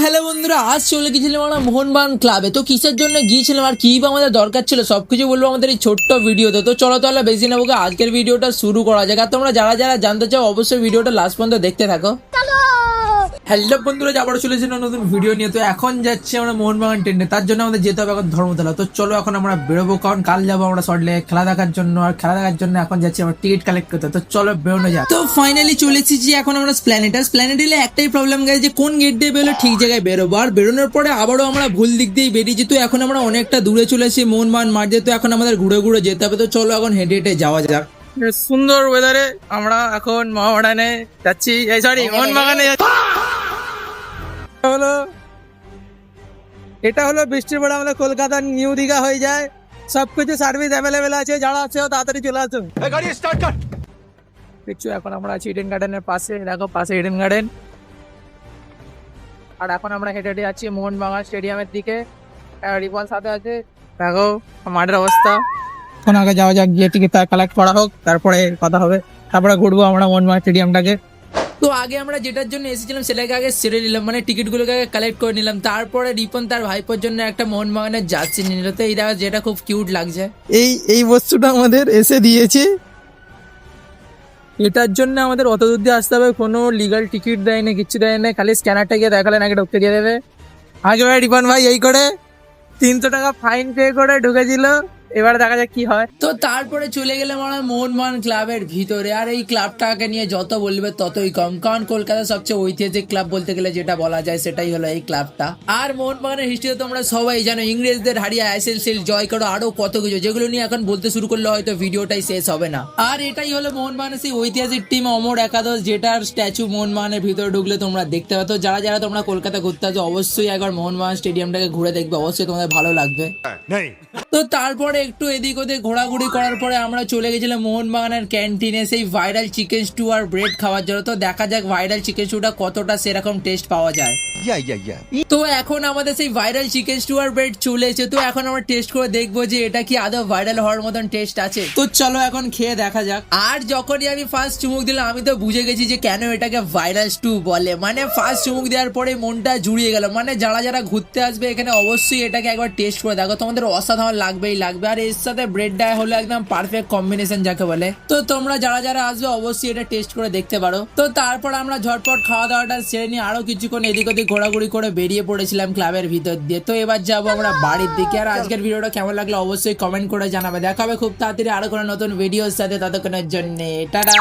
Hello বন্ধুরা, আজ চলে গিয়েছিলাম আমরা মোহনবাগান ক্লাবে। তো কিসের জন্য গিয়েছিলাম আর কি বা আমাদের দরকার ছিল সবকিছু বলবো আমাদের এই ছোট্ট ভিডিওতে। তো চলো তাহলে বেশি নেবো, আজকের ভিডিওটা শুরু করা যাক। আর তোমরা যারা যারা জানতে চাও অবশ্যই ভিডিওটা লাস্ট পর্যন্ত দেখতে থাকো। হ্যালো বন্ধুরা, আবার চলেছি নতুন ভিডিও নিয়ে। তো এখন যাচ্ছি আমরা মোহনবাগান ট্রেনে, তার জন্য আমাদের যেতে হবে এখন ধর্মতলা। তো চলো এখন আমরা বেরোবো, কারণ কাল যাবো আমরা সল্টলেক খেলা দেখার জন্য। আর খেলা দেখার জন্য এখন যাচ্ছি আমরা টিকিট কালেক্ট করতে। তো চলো বেরোনো যাক। তো ফাইনালি চলে এসেছি এখন আমরা স্প্ল্যানেডে। একটাই প্রবলেম গেছে যে কোন গেট দিয়ে বেরোলে ঠিক জায়গায় বেরোবো। আর বেরোনোর পরে আবারও আমরা ভুল দিক দিয়ে বেরিয়েছি। তো এখন আমরা অনেকটা দূরে চলে এসেছি মোহনবাগান মাঠ দিয়ে। তো এখন আমাদের ঘুরে ঘুরে যেতে হবে। তো চলো এখন হেঁটে হেঁটে যাওয়া যাক। সুন্দর ওয়েদারে আমরা এখন মোহনবাগানে যাচ্ছি, মোহনবাগানে এটা হলো বৃষ্টির পরে আমাদের কলকাতার নিউ দীঘা হয়ে যায়। সবকিছু সার্ভিস অ্যাভেলেবেল আছে, যারা আছে তাড়াতাড়ি চলে আসো। দেখছো এখন আমরা আছি ইডেন গার্ডেনের পাশে, দেখো পাশে ইডেন গার্ডেন। আর এখন আমরা হেঁটে হেঁটে যাচ্ছি মোহনবাগান স্টেডিয়ামের দিকে। রিপন সাথে আছে, দেখো মাঠের অবস্থা। এখন আগে যাওয়া যাক, গিয়ে টিকিট কালেক্ট করা হোক, তারপরে কথা হবে। তারপরে ঘুরবো আমরা মোহনবাগান স্টেডিয়ামটাকে। তো আগে আমরা যেটার জন্য এসেছিলাম সেটাকে আগে সেরে নিলাম, মানে টিকিটগুলোকে আগে কালেক্ট করে নিলাম। তারপরে রিপন তার ভাইপোর জন্য একটা মোহনবাগানের জার্সি নিয়ে নিল। তো এই দেখা যেটা খুব কিউট লাগছে। এই বস্তুটা আমাদের এসে দিয়েছে। এটার জন্য আমাদের অত দূর দিয়ে আসতে হবে, কোনো লিগাল টিকিট দেয় না, কিছু দেয় না, খালি স্ক্যানারটা গিয়ে দেখালে নাকি ঢুকতে দিয়ে দেবে। আগে ভাই রিপন ভাই এই করে 300 টাকা ফাইন পে করে ঢুকেছিল, এবার দেখা যাক কি হয়। তো তারপরে চলে গেলাম আমরা মোহনবাগান ক্লাবের ভিতরে। আর এই ক্লাবটাকে নিয়ে যত বলবে ততই কম, কারণ কলকাতার সবচেয়ে ঐতিহাসিক ক্লাব বলতে গেলে যেটা বলা যায় সেটাই হলো এই ক্লাবটা। আর মোহনবাগানের হিস্ট্রিতে তোমরা সবাই জানো, ইংরেজদের হারিয়ে আইএসএল জয় করো, আরো কত কিছু, যেগুলো নিয়ে এখন বলতে শুরু করলে হয়তো ভিডিওটাই শেষ হবে না। আর এটাই হলো মোহনবাগানের সেই ঐতিহাসিক টিম অমর একাদশ, যেটার স্ট্যাচু মোহনবাগানের ভিতরে ঢুকলে তোমরা দেখতে পাবে। তো যারা যারা তোমরা কলকাতা ঘুরতে আসো অবশ্যই একবার মোহনবাগান স্টেডিয়ামটাকে ঘুরে দেখবে, অবশ্যই তোমাদের ভালো লাগবে। তো তারপরে একটু এদিক ওদিক ঘোরাঘুরি করার পরে আমরা চলে গেছিলাম মোহনবাগানের ক্যান্টিনে সেই ভাইরাল চিকেন স্টু আর ব্রেড খাওয়ার জন্য। তো দেখা যাক ভাইরাল চিকেন স্টুটা কতটা সেরকম টেস্ট পাওয়া যায়। তো এখন আমাদের সেই ভাইরাল চিকেন স্টু আর ব্রেড চলে এসেছে। তো এখন আমরা টেস্ট করে দেখবো যে এটা কি আদৌ ভাইরাল হওয়ার মতন টেস্ট আছে। তো চলো এখন খেয়ে দেখা যাক। আর যখনই আমি ফার্স্ট চুমুক দিলাম আমি তো বুঝে গেছি যে কেন এটাকে ভাইরাল স্টু বলে। মানে ফার্স্ট চুমুক দেওয়ার পরে মনটা জুড়িয়ে গেল। মানে যারা যারা ঘুরতে আসবে এখানে অবশ্যই এটাকে একবার টেস্ট করে দেখো, তোমাদের অসাধারণ লাগবেই লাগবে। আর এর সাথে ব্রেডটা হলো একদম পারফেক্ট কম্বিনেশন যাকে বলে। তো তোমরা যারা যারা আসবে অবশ্যই এটা টেস্ট করে দেখতে পারো। তো তারপর আমরা ঝটপট খাওয়া দাওয়াটা সেরে নিয়ে আরো কিছুক্ষণ এদিক ওদিক ঘোরাঘুরি করে বেরিয়ে পড়েছিলাম ক্লাবের ভিতর দিয়ে। তো এবার যাবো আমরা বাড়ির দিকে। আর আজকের ভিডিওটা কেমন লাগলো অবশ্যই কমেন্ট করে জানাবে। দেখা হবে খুব তাড়াতাড়ি আরো কোনো নতুন ভিডিওর সাথে, ততক্ষণের জন্য টাটা।